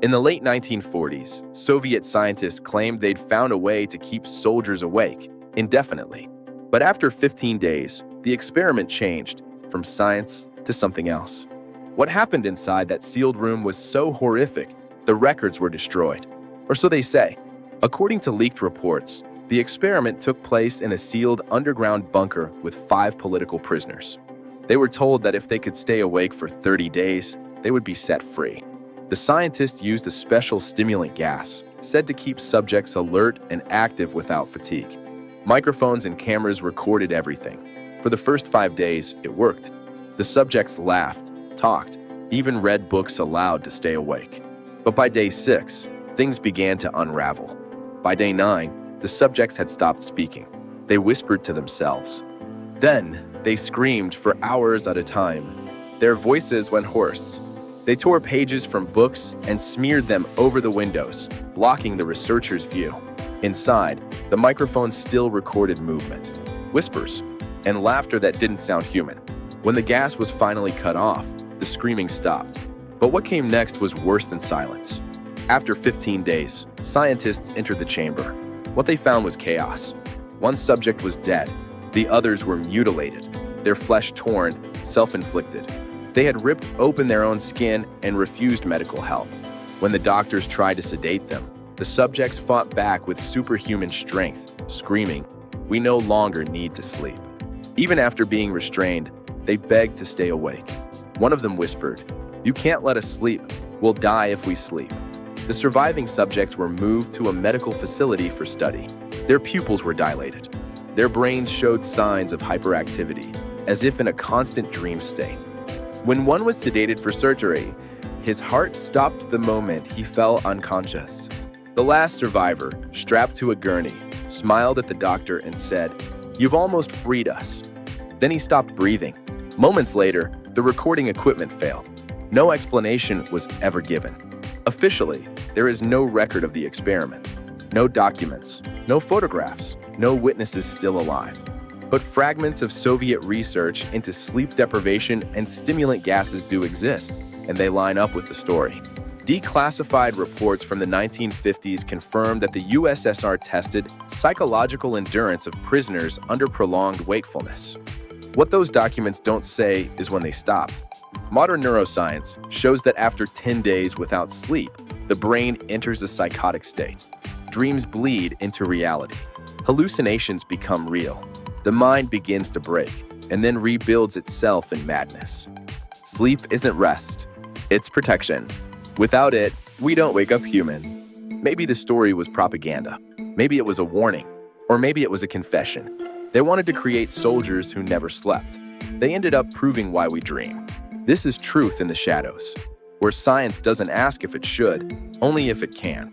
In the late 1940s, Soviet scientists claimed they'd found a way to keep soldiers awake indefinitely. But after 15 days, the experiment changed from science to something else. What happened inside that sealed room was so horrific, the records were destroyed. Or so they say. According to leaked reports, the experiment took place in a sealed underground bunker with 5 political prisoners. They were told that if they could stay awake for 30 days, they would be set free. The scientists used a special stimulant gas, said to keep subjects alert and active without fatigue. Microphones and cameras recorded everything. For the first 5 days, it worked. The subjects laughed, talked, even read books aloud to stay awake. But by day 6, things began to unravel. By day 9, the subjects had stopped speaking. They whispered to themselves. Then, they screamed for hours at a time. Their voices went hoarse. They tore pages from books and smeared them over the windows, blocking the researchers' view. Inside, the microphone still recorded movement, whispers, and laughter that didn't sound human. When the gas was finally cut off, the screaming stopped. But what came next was worse than silence. After 15 days, scientists entered the chamber. What they found was chaos. One subject was dead. The others were mutilated, their flesh torn, self-inflicted. They had ripped open their own skin and refused medical help. When the doctors tried to sedate them, the subjects fought back with superhuman strength, screaming, "We no longer need to sleep." Even after being restrained, they begged to stay awake. One of them whispered, "You can't let us sleep. We'll die if we sleep." The surviving subjects were moved to a medical facility for study. Their pupils were dilated. Their brains showed signs of hyperactivity, as if in a constant dream state. When one was sedated for surgery, his heart stopped the moment he fell unconscious. The last survivor, strapped to a gurney, smiled at the doctor and said, "You've almost freed us." Then he stopped breathing. Moments later, the recording equipment failed. No explanation was ever given. Officially, there is no record of the experiment. No documents, no photographs, no witnesses still alive. But fragments of Soviet research into sleep deprivation and stimulant gases do exist, and they line up with the story. Declassified reports from the 1950s confirm that the USSR tested psychological endurance of prisoners under prolonged wakefulness. What those documents don't say is when they stopped. Modern neuroscience shows that after 10 days without sleep, the brain enters a psychotic state. Dreams bleed into reality. Hallucinations become real. The mind begins to break and then rebuilds itself in madness. Sleep isn't rest, it's protection. Without it, we don't wake up human. Maybe the story was propaganda. Maybe it was a warning. Or maybe it was a confession. They wanted to create soldiers who never slept. They ended up proving why we dream. This is Truth in the Shadows, where science doesn't ask if it should, only if it can.